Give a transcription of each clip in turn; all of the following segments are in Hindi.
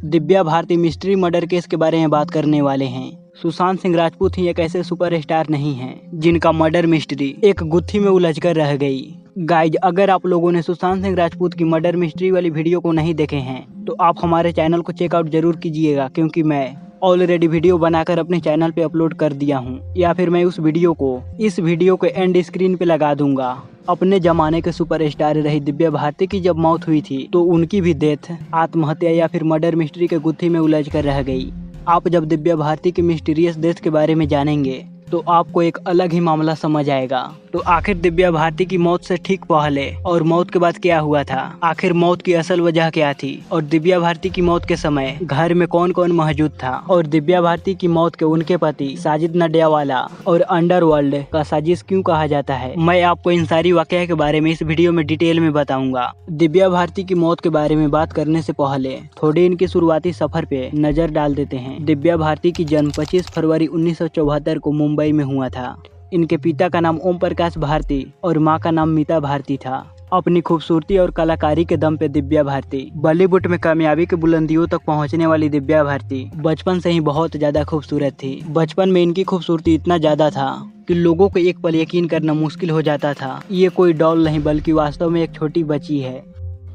Divya Bharti mystery murder case के बारे में बात करने वाले हैं। सुशांत सिंह राजपूत ही एक ऐसे सुपरस्टार नहीं हैं जिनका मर्डर मिस्ट्री एक गुत्थी में उलझ कर रह गई। गाइज, अगर आप लोगों ने सुशांत सिंह राजपूत की मर्डर मिस्ट्री वाली वीडियो को नहीं देखे हैं तो आप हमारे चैनल को चेकआउट जरूर कीजिएगा, क्योंकि मैं ऑलरेडी वीडियो बनाकर अपने चैनल पे अपलोड कर दिया हूँ, या फिर मैं उस वीडियो को इस वीडियो के एंड स्क्रीन पे लगा दूंगा। अपने जमाने के सुपरस्टार रही दिव्या भारती की जब मौत हुई थी तो उनकी भी डेथ आत्महत्या या फिर मर्डर मिस्ट्री के गुत्थी में उलझ कर रह गई। आप जब दिव्या भारती की मिस्टीरियस डेथ के बारे में जानेंगे तो आपको एक अलग ही मामला समझ आएगा। तो आखिर दिव्या भारती की मौत से ठीक पहले और मौत के बाद क्या हुआ था, आखिर मौत की असल वजह क्या थी, और दिव्या भारती की मौत के समय घर में कौन कौन मौजूद था, और दिव्या भारती की मौत के उनके पति साजिद नडियाडवाला और अंडरवर्ल्ड का साजिश क्यों कहा जाता है, मैं आपको इन सारी वाकया के बारे में इस वीडियो में डिटेल में बताऊंगा। दिव्या भारती की मौत के बारे में बात करने से पहले थोड़ी इनके शुरुआती सफर पे नजर डाल देते हैं। दिव्या भारती की जन्म 25 फरवरी 1974 को मुंबई में हुआ था। इनके पिता का नाम ओम प्रकाश भारती और मां का नाम मीता भारती था। अपनी खूबसूरती और कलाकारी के दम पे दिव्या भारती बॉलीवुड में कामयाबी के बुलंदियों तक पहुंचने वाली दिव्या भारती बचपन से ही बहुत ज्यादा खूबसूरत थी। बचपन में इनकी खूबसूरती इतना ज्यादा था कि लोगों को एक पल यकीन करना मुश्किल हो जाता था ये कोई डॉल नहीं बल्कि वास्तव में एक छोटी बच्ची है।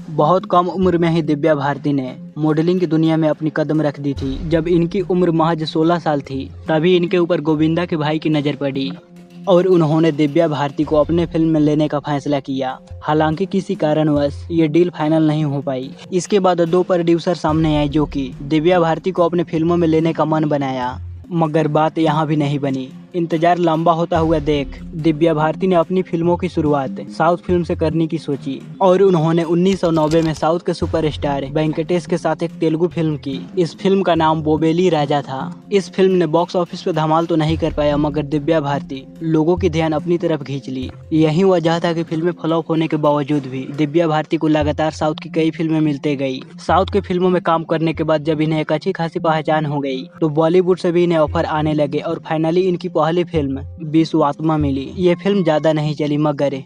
बहुत कम उम्र में ही दिव्या भारती ने मॉडलिंग की दुनिया में अपनी कदम रख दी थी। जब इनकी उम्र महज 16 साल थी तभी इनके ऊपर गोविंदा के भाई की नजर पड़ी और उन्होंने दिव्या भारती को अपने फिल्म में लेने का फैसला किया। हालांकि किसी कारणवश ये डील फाइनल नहीं हो पाई। इसके बाद 2 प्रोड्यूसर सामने आए जो कि दिव्या भारती को अपने फिल्मों में लेने का मन बनाया, मगर बात यहाँ भी नहीं बनी। इंतजार लंबा होता हुआ देख दिव्या भारती ने अपनी फिल्मों की शुरुआत साउथ फिल्म से करने की सोची और उन्होंने 1990 में साउथ के सुपरस्टार वेंकटेश के साथ एक तेलुगु फिल्म की। इस फिल्म का नाम बोबेली राजा था। इस फिल्म ने बॉक्स ऑफिस पे धमाल तो नहीं कर पाया, मगर दिव्या भारती लोगों की ध्यान अपनी तरफ खींच ली। यही वजह था कि फिल्में फ्लॉप होने के बावजूद भी दिव्या भारती को लगातार साउथ की कई फिल्में मिलते गई। साउथ की फिल्मों में काम करने के बाद जब इन्हें एक अच्छी खासी पहचान हो गई तो बॉलीवुड से भी इन्हें ऑफर आने लगे और फाइनली इनकी पहली फिल्म विश्वात्मा मिली। ये फिल्म ज्यादा नहीं चली, मगर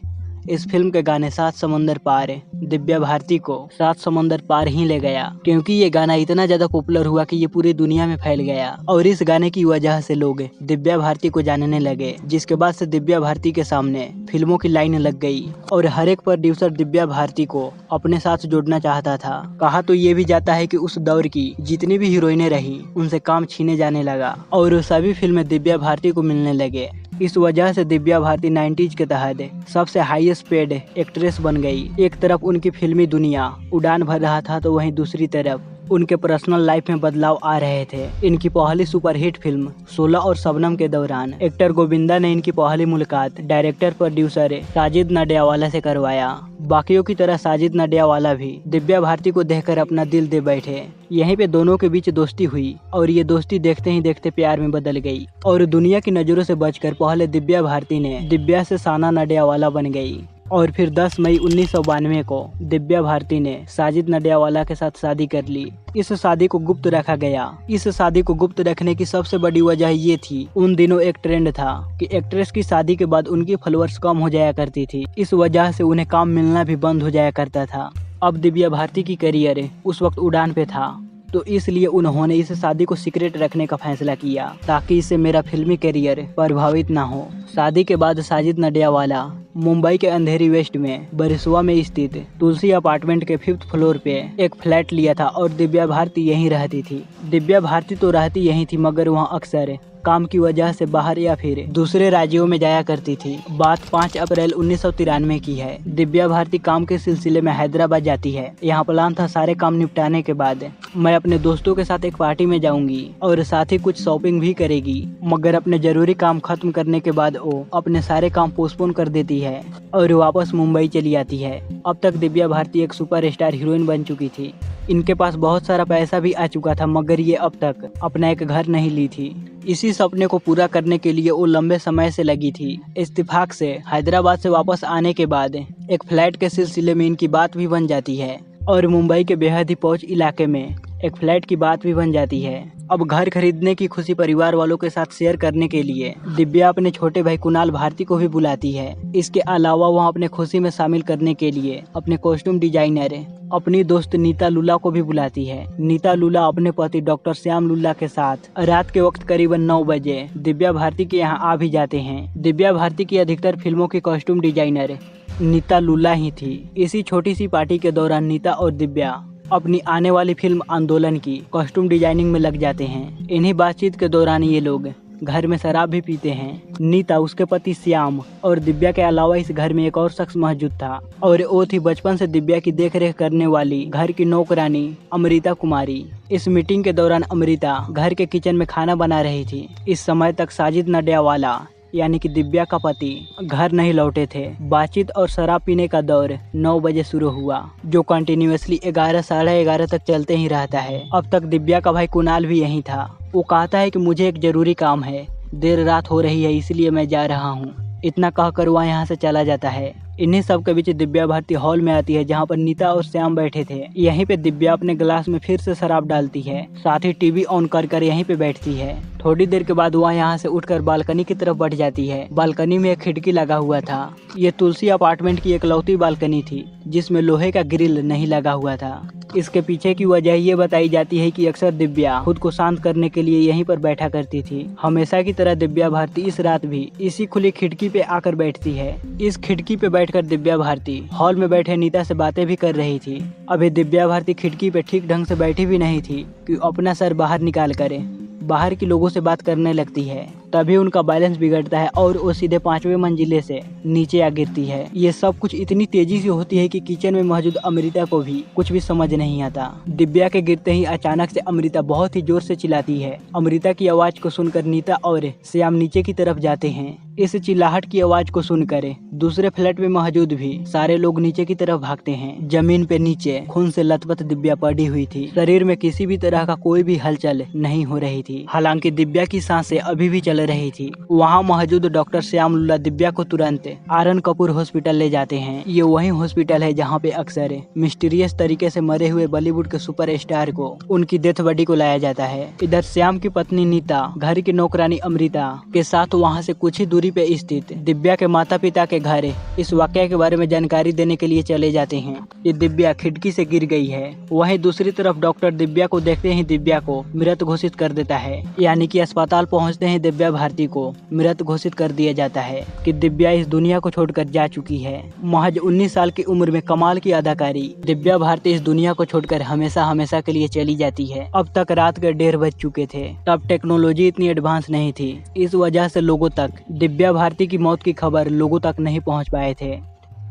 इस फिल्म के गाने 7 समंदर पार दिव्या भारती को 7 समंदर पार ही ले गया, क्योंकि ये गाना इतना ज्यादा पॉपुलर हुआ कि ये पूरी दुनिया में फैल गया और इस गाने की वजह से लोग दिव्या भारती को जानने लगे। जिसके बाद से दिव्या भारती के सामने फिल्मों की लाइन लग गई और हर एक प्रोड्यूसर दिव्या भारती को अपने साथ जोड़ना चाहता था। कहा तो ये भी जाता है कि उस दौर की जितनी भी हीरोइनें रही उनसे काम छीने जाने लगा और सभी फिल्में दिव्या भारती को मिलने लगे। इस वजह से दिव्या भारती 90s के तहत सबसे हाईएस्ट पेड एक्ट्रेस बन गई। एक तरफ उनकी फिल्मी दुनिया उड़ान भर रहा था तो वहीं दूसरी तरफ उनके पर्सनल लाइफ में बदलाव आ रहे थे। इनकी पहली सुपरहिट फिल्म 16 और शबनम के दौरान एक्टर गोविंदा ने इनकी पहली मुलाकात डायरेक्टर प्रोड्यूसर साजिद नडियाडवाला से करवाया। बाकियों की तरह साजिद नडियाडवाला भी दिव्या भारती को देखकर अपना दिल दे बैठे। यहीं पे दोनों के बीच दोस्ती हुई और ये दोस्ती देखते ही देखते प्यार में बदल गई और दुनिया की नजरों से बचकर पहले दिव्या भारती ने दिव्या से साना नडियाडवाला बन गई और फिर 10 मई 1992 को दिव्या भारती ने साजिद नडियाडवाला के साथ शादी कर ली। इस शादी को गुप्त रखा गया। इस शादी को गुप्त रखने की सबसे बड़ी वजह ये थी, उन दिनों एक ट्रेंड था कि एक्ट्रेस की शादी के बाद उनकी फॉलोअर्स कम हो जाया करती थी। इस वजह से उन्हें काम मिलना भी बंद हो जाया करता था। अब दिव्या भारती की करियर उस वक्त उड़ान पे था, तो इसलिए उन्होंने इस शादी को सीक्रेट रखने का फैसला किया ताकि इससे मेरा फिल्मी करियर प्रभावित ना हो। शादी के बाद साजिद नडियाडवाला मुंबई के अंधेरी वेस्ट में बरिसवा में स्थित तुलसी अपार्टमेंट के 5th फ्लोर पे एक फ्लैट लिया था और दिव्या भारती यहीं रहती थी। दिव्या भारती तो रहती यहीं थी, मगर वहाँ अक्सर काम की वजह से बाहर या फिर दूसरे राज्यों में जाया करती थी। बात 5 अप्रैल 1993 की है। दिव्या भारती काम के सिलसिले में हैदराबाद जाती है। यहाँ प्लान था सारे काम निपटाने के बाद मैं अपने दोस्तों के साथ एक पार्टी में जाऊंगी और साथ ही कुछ शॉपिंग भी करेगी, मगर अपने जरूरी काम खत्म करने के बाद वो अपने सारे काम पोस्टपोन कर देती है और वापस मुंबई चली आती है। अब तक दिव्या भारती एक सुपरस्टार हीरोइन बन चुकी थी। इनके पास बहुत सारा पैसा भी आ चुका था, मगर ये अब तक अपना एक घर नहीं ली थी। इसी सपने को पूरा करने के लिए वो लंबे समय से लगी थी। इत्तेफाक से हैदराबाद से वापस आने के बाद एक फ्लैट के सिलसिले में इनकी बात भी बन जाती है और मुंबई के बेहद ही पॉश इलाके में एक फ्लैट की बात भी बन जाती है। अब घर खरीदने की खुशी परिवार वालों के साथ शेयर करने के लिए दिव्या अपने छोटे भाई कुणाल भारती को भी बुलाती है। इसके अलावा वहाँ अपने खुशी में शामिल करने के लिए अपने कॉस्ट्यूम डिजाइनर अपनी दोस्त नीता लुल्ला को भी बुलाती है। नीता लुल्ला अपने पति डॉक्टर श्याम लुल्ला के साथ रात के वक्त करीबन 9 बजे दिव्या भारती के यहाँ आ भी जाते हैं। दिव्या भारती की अधिकतर फिल्मों की कॉस्ट्यूम डिजाइनर नीता लुल्ला ही थी। इसी छोटी सी पार्टी के दौरान नीता और दिव्या अपनी आने वाली फिल्म आंदोलन की कॉस्ट्यूम डिजाइनिंग में लग जाते हैं। इन्हीं बातचीत के दौरान ये लोग घर में शराब भी पीते हैं। नीता, उसके पति श्याम और दिव्या के अलावा इस घर में एक और शख्स मौजूद था और वो थी बचपन से दिव्या की देखरेख करने वाली घर की नौकरानी अमृता कुमारी। इस मीटिंग के दौरान अमृता घर के किचन में खाना बना रही थी। इस समय तक साजिद नडियावाला यानी कि दिव्या का पति घर नहीं लौटे थे। बातचीत और शराब पीने का दौर 9 बजे शुरू हुआ, जो कंटिन्यूअसली 11 साढ़े 11 तक चलते ही रहता है। अब तक दिव्या का भाई कुणाल भी यहीं था। वो कहता है कि मुझे एक जरूरी काम है, देर रात हो रही है इसलिए मैं जा रहा हूँ। इतना कहकर वह यहाँ से चला जाता है। इन्हीं सब के बीच दिव्या भारती हॉल में आती है, जहाँ पर नीता और श्याम बैठे थे। यहीं पे दिव्या अपने गिलास में फिर से शराब डालती है, साथ ही टीवी ऑन कर यहीं पे बैठती है। थोड़ी देर के बाद वह यहाँ से उठकर बालकनी की तरफ बढ़ जाती है। बालकनी में एक खिड़की लगा हुआ था। ये तुलसी अपार्टमेंट की एकलौती बालकनी थी जिसमें लोहे का ग्रिल नहीं लगा हुआ था। इसके पीछे की वजह ये बताई जाती है कि अक्सर दिव्या खुद को शांत करने के लिए यहीं पर बैठा करती थी। हमेशा की तरह दिव्या भारती इस रात भी इसी खुली खिड़की पे आकर बैठती है। इस खिड़की पे बैठकर दिव्या भारती हॉल में बैठे नीता से बातें भी कर रही थी। अभी दिव्या भारती खिड़की पे ठीक ढंग से बैठी भी नहीं थी कि अपना सर बाहर निकाल कर बाहर के लोगों से बात करने लगती है। तभी उनका बैलेंस बिगड़ता है और वो सीधे 5वें मंजिले से नीचे आ गिरती है। ये सब कुछ इतनी तेजी से होती है कि किचन में मौजूद अमृता को भी कुछ भी समझ नहीं आता। दिव्या के गिरते ही अचानक से अमृता बहुत ही जोर से चिल्लाती है। अमृता की आवाज को सुनकर नीता और श्याम नीचे की तरफ जाते हैं। इस चिल्लाहट की आवाज को सुनकर दूसरे फ्लैट में मौजूद भी सारे लोग नीचे की तरफ भागते हैं। जमीन पे नीचे खून से लथपथ दिव्या पड़ी हुई थी। शरीर में किसी भी तरह का कोई भी हलचल नहीं हो रही थी। हालांकि दिव्या की सांसें अभी भी चल रही थी। वहाँ मौजूद डॉक्टर श्याम लुल्ला दिव्या को तुरंत आरन कपूर हॉस्पिटल ले जाते हैं। ये वही हॉस्पिटल है जहाँ पे अक्सर मिस्टीरियस तरीके से मरे हुए बॉलीवुड के सुपरस्टार को उनकी डेथ बॉडी को लाया जाता है। इधर श्याम की पत्नी नीता घर की नौकरानी अमृता के साथ वहाँ से कुछ ही दूरी पे स्थित दिव्या के माता पिता के घर इस वाकया के बारे में जानकारी देने के लिए चले जाते हैं। ये दिव्या खिड़की से गिर गई है। वहीं दूसरी तरफ डॉक्टर दिव्या को देखते ही दिव्या को मृत घोषित कर देता है, यानी कि अस्पताल पहुंचते ही दिव्या भारती को मृत घोषित कर दिया जाता है कि दिव्या इस दुनिया को छोड़कर जा चुकी है। महज 19 साल की उम्र में कमाल की अदाकारी दिव्या भारती इस दुनिया को छोड़कर हमेशा हमेशा के लिए चली जाती है। अब तक रात के 1:30 बज चुके थे। तब टेक्नोलॉजी इतनी एडवांस नहीं थी। इस वजह से लोगों तक दिव्या भारती की मौत की खबर लोगों तक नहीं पहुंच पाए थे।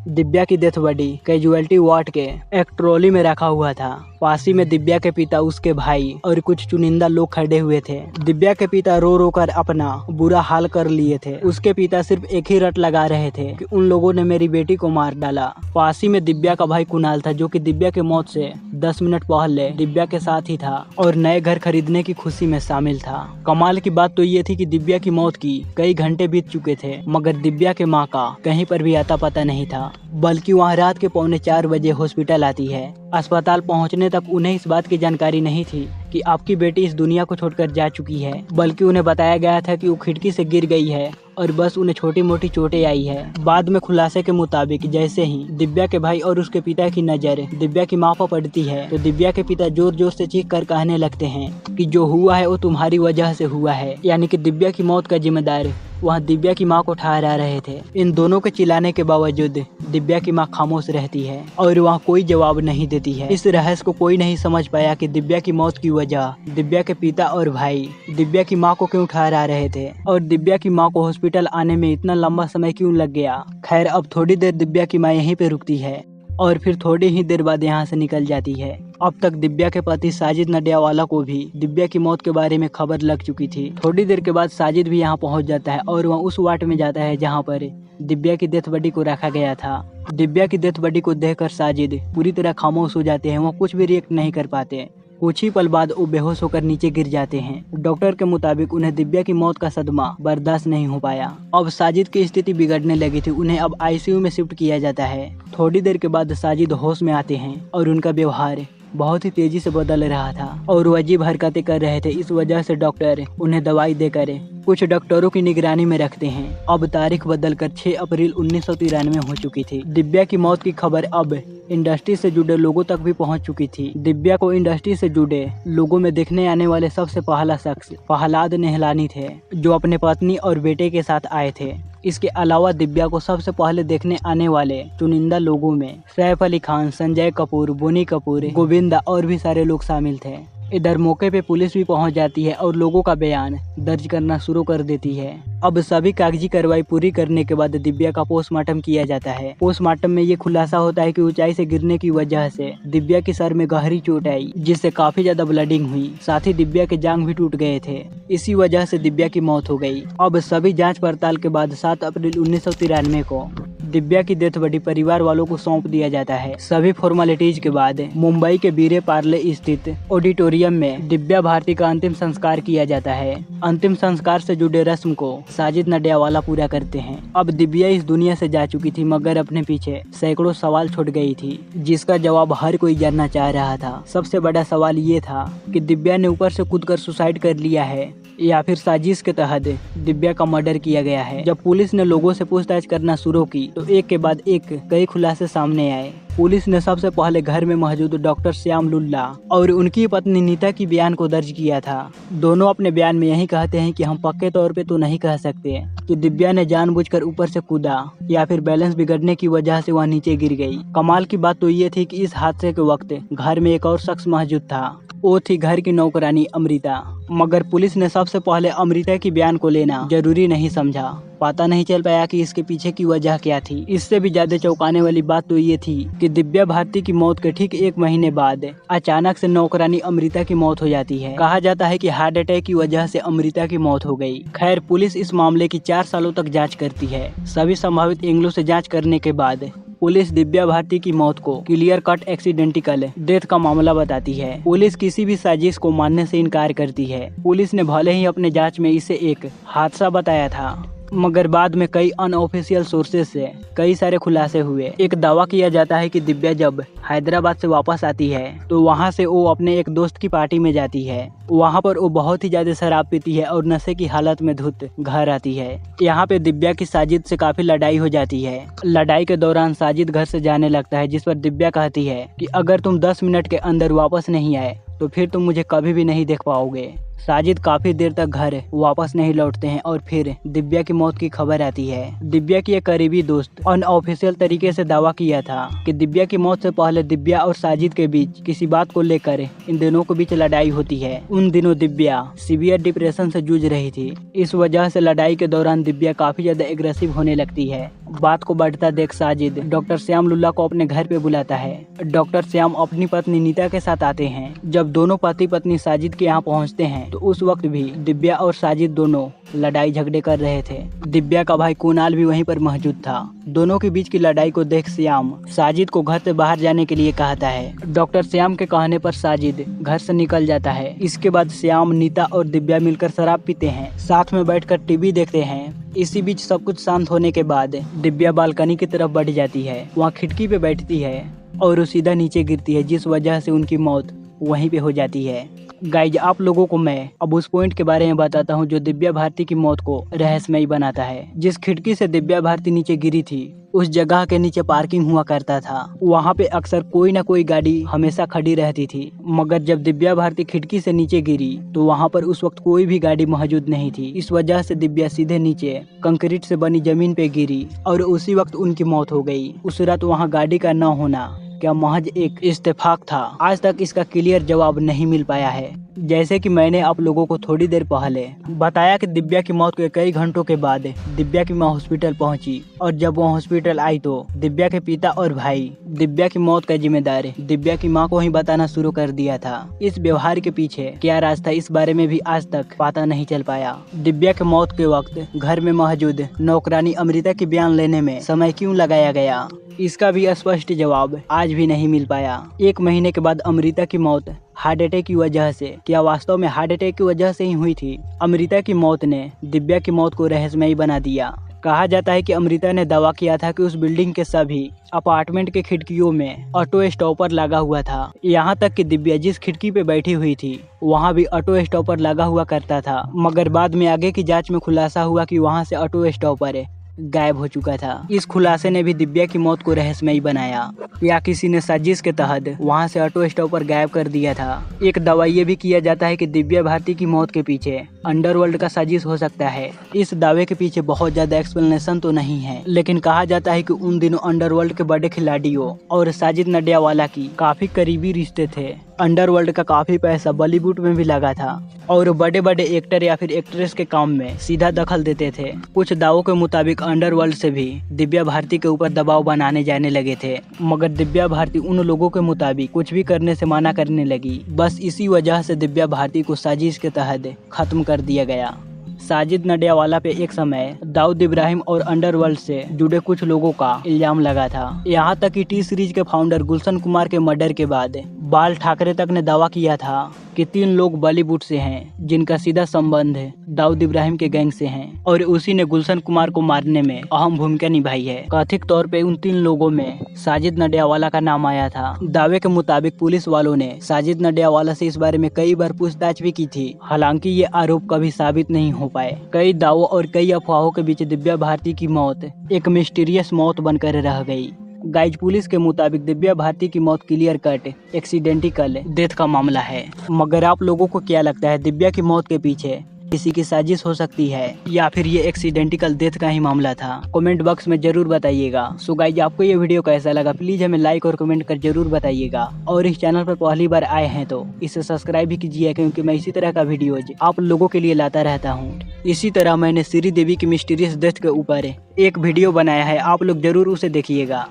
दिव्या की डेथ बॉडी कैजुअलिटी वार्ड के एक ट्रॉली में रखा हुआ था। पास ही में दिव्या के पिता, उसके भाई और कुछ चुनिंदा लोग खड़े हुए थे। दिव्या के पिता रो रो कर अपना बुरा हाल कर लिए थे। उसके पिता सिर्फ एक ही रट लगा रहे थे कि उन लोगों ने मेरी बेटी को मार डाला। पास ही में दिव्या का भाई कुणाल था, जो कि दिव्या के मौत से 10 मिनट पहले दिव्या के साथ ही था और नए घर खरीदने की खुशी में शामिल था। कमाल की बात तो ये थी कि दिव्या की मौत की कई घंटे बीत चुके थे, मगर दिव्या के माँ का कहीं पर भी आता पता नहीं था। बल्कि वहाँ रात के 3:45 बजे हॉस्पिटल आती है। अस्पताल पहुँचने तक उन्हें इस बात की जानकारी नहीं थी कि आपकी बेटी इस दुनिया को छोड़कर जा चुकी है, बल्कि उन्हें बताया गया था कि वो खिड़की से गिर गई है और बस उन्हें छोटी मोटी चोटें आई है। बाद में खुलासे के मुताबिक जैसे ही दिव्या के भाई और उसके पिता की नजर दिव्या की माँ पर पड़ती है, तो दिव्या के पिता जोर जोर से चीख कर कहने लगते हैं कि जो हुआ है वो तुम्हारी वजह से हुआ है, यानी कि दिव्या की मौत का जिम्मेदार वहाँ दिव्या की माँ को ठहरा रहे थे। इन दोनों के चिल्लाने के बावजूद दिव्या की माँ खामोश रहती है और वहाँ कोई जवाब नहीं देती है। इस रहस्य को कोई नहीं समझ पाया कि दिव्या की मौत की वजह दिव्या के पिता और भाई दिव्या की माँ को क्यों ठहरा रहे थे और दिव्या की माँ को हॉस्पिटल आने में इतना लंबा समय क्यों लग गया। खैर, अब थोड़ी देर दिव्या की माँ यहीं पे रुकती है और फिर थोड़ी ही देर बाद यहाँ से निकल जाती है। अब तक दिव्या के पति साजिद नडियावाला को भी दिव्या की मौत के बारे में खबर लग चुकी थी। थोड़ी देर के बाद साजिद भी यहाँ पहुँच जाता है और वह उस वार्ड में जाता है जहाँ पर दिव्या की डेथ बॉडी को रखा गया था। दिव्या की डेथ बॉडी को देखकर साजिद पूरी तरह खामोश हो जाते हैं। वो कुछ भी रिएक्ट नहीं कर पाते। कुछ ही पल बाद वो बेहोश होकर नीचे गिर जाते हैं। डॉक्टर के मुताबिक उन्हें दिव्या की मौत का सदमा बर्दाश्त नहीं हो पाया। अब साजिद की स्थिति बिगड़ने लगी थी। उन्हें अब आईसीयू में शिफ्ट किया जाता है। थोड़ी देर के बाद साजिद होश में आते हैं और उनका व्यवहार बहुत ही तेजी से बदल रहा था और वो अजीब हरकतें कर रहे थे। इस वजह से डॉक्टर उन्हें दवाई देकर कुछ डॉक्टरों की निगरानी में रखते हैं। अब तारीख बदलकर 6 अप्रैल 1993 हो चुकी थी। दिव्या की मौत की खबर अब इंडस्ट्री से जुड़े लोगों तक भी पहुंच चुकी थी। दिव्या को इंडस्ट्री से जुड़े लोगों में देखने आने वाले सबसे पहला शख्स प्रहलाद निहलानी थे, जो अपने पत्नी और बेटे के साथ आए थे। इसके अलावा दिव्या को सबसे पहले देखने आने वाले चुनिंदा लोगों में सैफ अली खान, संजय कपूर, बोनी कपूर, गोविंदा और भी सारे लोग शामिल थे। इधर मौके पे पुलिस भी पहुंच जाती है और लोगों का बयान दर्ज करना शुरू कर देती है। अब सभी कागजी कार्रवाई पूरी करने के बाद दिव्या का पोस्टमार्टम किया जाता है। पोस्टमार्टम में ये खुलासा होता है कि ऊंचाई से गिरने की वजह से दिव्या के सर में गहरी चोट आई, जिससे काफी ज्यादा ब्लडिंग हुई। साथ ही दिव्या के जांघ भी टूट गए थे। इसी वजह से दिव्या की मौत हो गई। अब सभी जाँच पड़ताल के बाद 7 अप्रैल 1993 को दिव्या की डेथ बॉडी परिवार वालों को सौंप दिया जाता है। सभी फॉर्मेलिटीज के बाद मुंबई के बीरे पार्ले स्थित ऑडिटोरियम में दिव्या भारती का अंतिम संस्कार किया जाता है। अंतिम संस्कार से जुड़े रस्म को साजिद नडियावाला पूरा करते हैं। अब दिव्या इस दुनिया से जा चुकी थी, मगर अपने पीछे सैकड़ों सवाल छोड़ गई थी, जिसका जवाब हर कोई जानना चाह रहा था। सबसे बड़ा सवाल ये था कि दिव्या ने ऊपर से कूदकर सुसाइड कर लिया है या फिर साजिश के तहत दिव्या का मर्डर किया गया है। जब पुलिस ने लोगों से पूछताछ करना शुरू की तो एक के बाद एक कई खुलासे सामने आए। पुलिस ने सबसे पहले घर में मौजूद डॉक्टर श्याम लुल्ला और उनकी पत्नी नीता की बयान को दर्ज किया था। दोनों अपने बयान में यही कहते हैं कि हम पक्के तौर पे तो नहीं कह सकते कि दिव्या ने जानबूझकर ऊपर से कूदा या फिर बैलेंस बिगड़ने की वजह से वह नीचे गिर गई। कमाल की बात तो ये थी कि इस हादसे के वक्त घर में एक और शख्स मौजूद था। वो थी घर की नौकरानी अमृता। मगर पुलिस ने सबसे पहले अमृता की बयान को लेना जरूरी नहीं समझा। पता नहीं चल पाया कि इसके पीछे की वजह क्या थी। इससे भी ज्यादा चौंकाने वाली बात तो ये थी कि दिव्या भारती की मौत के ठीक 1 महीने बाद अचानक से नौकरानी अमृता की मौत हो जाती है। कहा जाता है कि हार्ट अटैक की वजह से अमृता की मौत हो गई। खैर, पुलिस इस मामले की 4 सालों तक जाँच करती है। सभी संभावित एंगलों से जाँच करने के बाद पुलिस दिव्या भारती की मौत को क्लियर कट एक्सीडेंटल डेथ का मामला बताती है। पुलिस किसी भी साजिश को मानने से इनकार करती है। पुलिस ने भले ही अपने जांच में इसे एक हादसा बताया था, मगर बाद में कई अनऑफिशियल सोर्सेज से कई सारे खुलासे हुए। एक दावा किया जाता है कि दिव्या जब हैदराबाद से वापस आती है तो वहां से वो अपने एक दोस्त की पार्टी में जाती है। वहां पर वो बहुत ही ज्यादा शराब पीती है और नशे की हालत में धुत घर आती है। यहाँ पे दिव्या की साजिद से काफी लड़ाई हो जाती है। लड़ाई के दौरान साजिद घर से जाने लगता है, जिस पर दिव्या कहती है कि अगर तुम 10 मिनट के अंदर वापस नहीं आए तो फिर तुम मुझे कभी भी नहीं देख पाओगे। साजिद काफी देर तक घर वापस नहीं लौटते हैं और फिर दिव्या की मौत की खबर आती है। दिव्या की एक करीबी दोस्त अनऑफिशियल तरीके से दावा किया था कि दिव्या की मौत से पहले दिव्या और साजिद के बीच किसी बात को लेकर इन दोनों के बीच लड़ाई होती है। उन दिनों दिव्या सीवियर डिप्रेशन से जूझ रही थी। इस वजह से लड़ाई के दौरान दिव्या काफी ज्यादा एग्रेसिव होने लगती है। बात को बढ़ता देख साजिद डॉक्टर श्याम लुल्ला को अपने घर पे बुलाता है। डॉक्टर श्याम अपनी पत्नी नीता के साथ आते हैं। जब दोनों पति पत्नी साजिद के यहाँ पहुँचते हैं तो उस वक्त भी दिव्या और साजिद दोनों लड़ाई झगड़े कर रहे थे। दिव्या का भाई कुणाल भी वहीं पर मौजूद था। दोनों के बीच की लड़ाई को देख श्याम साजिद को घर से बाहर जाने के लिए कहता है। डॉक्टर श्याम के कहने पर साजिद घर से निकल जाता है। इसके बाद श्याम, नीता और दिव्या मिलकर शराब पीते हैं, साथ में बैठकर टीवी देखते हैं। इसी बीच सब कुछ शांत होने के बाद दिव्या बालकनी की तरफ बढ़ जाती है। वहाँ खिड़की पे बैठती है और वो सीधा नीचे गिरती है, जिस वजह से उनकी मौत वहीं पे हो जाती है। गाइज, आप लोगों को मैं अब उस पॉइंट के बारे में बताता हूँ जो दिव्या भारती की मौत को रहस्यमयी बनाता है। जिस खिड़की से दिव्या भारती नीचे गिरी थी उस जगह के नीचे पार्किंग हुआ करता था। वहाँ पे अक्सर कोई ना कोई गाड़ी हमेशा खड़ी रहती थी, मगर जब दिव्या भारती खिड़की से नीचे गिरी तो वहाँ पर उस वक्त कोई भी गाड़ी मौजूद नहीं थी। इस वजह से दिव्या सीधे नीचे कंक्रीट से बनी जमीन पे गिरी और उसी वक्त उनकी मौत हो गई। उस रात वहाँ गाड़ी का न होना क्या महज एक इत्तेफाक था? आज तक इसका क्लियर जवाब नहीं मिल पाया है। जैसे कि मैंने आप लोगों को थोड़ी देर पहले बताया कि दिव्या की मौत के कई घंटों के बाद दिव्या की मां हॉस्पिटल पहुंची और जब वो हॉस्पिटल आई तो दिव्या के पिता और भाई दिव्या की मौत का जिम्मेदार दिव्या की मां को ही बताना शुरू कर दिया था। इस व्यवहार के पीछे क्या राज था, इस बारे में भी आज तक पता नहीं चल पाया। दिव्या की मौत के वक्त घर में मौजूद नौकरानी अमृता की बयान लेने में समय क्यों लगाया गया, इसका भी स्पष्ट जवाब आज भी नहीं मिल पाया। 1 महीने के बाद अमृता की मौत हार्ट अटैक की वजह से, क्या वास्तव में हार्ट अटैक की वजह से ही हुई थी? अमृता की मौत ने दिव्या की मौत को रहस्यमयी बना दिया। कहा जाता है कि अमृता ने दावा किया था कि उस बिल्डिंग के सभी अपार्टमेंट के खिड़कियों में ऑटो स्टॉपर लगा हुआ था। यहाँ तक कि दिव्या जिस खिड़की पे बैठी हुई थी वहाँ भी ऑटो स्टॉपर लगा हुआ करता था, मगर बाद में आगे की जांच में खुलासा हुआ कि वहाँ से ऑटो स्टॉपर गायब हो चुका था। इस खुलासे ने भी दिव्या की मौत को रहस्यमयी बनाया। या किसी ने साजिश के तहत वहां से ऑटो स्टॉपर गायब कर दिया था। एक दावा ये भी किया जाता है कि दिव्या भारती की मौत के पीछे अंडरवर्ल्ड का साजिश हो सकता है। इस दावे के पीछे बहुत ज्यादा एक्सप्लेनेशन तो नहीं है, लेकिन कहा जाता है कि उन दिनों अंडरवर्ल्ड के बड़े खिलाड़ियों और साजिद नडियाडवाला की काफी करीबी रिश्ते थे। अंडरवर्ल्ड का काफी पैसा बॉलीवुड में भी लगा था और बड़े बड़े एक्टर या फिर एक्ट्रेस के काम में सीधा दखल देते थे। कुछ दावों के मुताबिक अंडरवर्ल्ड से भी दिव्या भारती के ऊपर दबाव बनाने जाने लगे थे, मगर दिव्या भारती उन लोगों के मुताबिक कुछ भी करने से मना करने लगी। बस इसी वजह से दिव्या भारती को साजिश के तहत खत्म कर दिया गया। साजिद नडियाडवाला पे एक समय दाऊद इब्राहिम और अंडरवर्ल्ड से जुड़े कुछ लोगों का इल्जाम लगा था। यहाँ तक कि टी सीरीज के फाउंडर गुलशन कुमार के मर्डर के बाद बाल ठाकरे तक ने दावा किया था कि 3 लोग बॉलीवुड से हैं जिनका सीधा संबंध दाऊद इब्राहिम के गैंग से है और उसी ने गुलशन कुमार को मारने में अहम भूमिका निभाई है। कथित तौर पे उन 3 लोगों में साजिद नडियाडवाला का नाम आया था। दावे के मुताबिक पुलिस वालों ने साजिद नडियाडवाला से इस बारे में कई बार पूछताछ भी की थी, हालांकि ये आरोप कभी साबित नहीं हो पाए। कई दावों और कई अफवाहों के बीच दिव्या भारती की मौत एक मिस्टीरियस मौत बनकर रह गई। गाइज पुलिस के मुताबिक दिव्या भारती की मौत क्लियर कट एक्सीडेंटल डेथ का मामला है, मगर आप लोगों को क्या लगता है दिव्या की मौत के पीछे किसी की साजिश हो सकती है या फिर ये एक्सीडेंटल डेथ का ही मामला था? कमेंट बॉक्स में जरूर बताइएगा। सो गाइज आपको ये वीडियो कैसा लगा प्लीज हमें लाइक और कमेंट कर जरूर बताइएगा, और इस चैनल पर पहली बार आए हैं तो इसे सब्सक्राइब भी कीजिए, क्योंकि मैं इसी तरह का वीडियोज आप लोगों के लिए लाता रहता हूँ। इसी तरह मैंने श्री देवी की मिस्टीरियस डेथ के ऊपर एक वीडियो बनाया है, आप लोग जरूर उसे देखिएगा।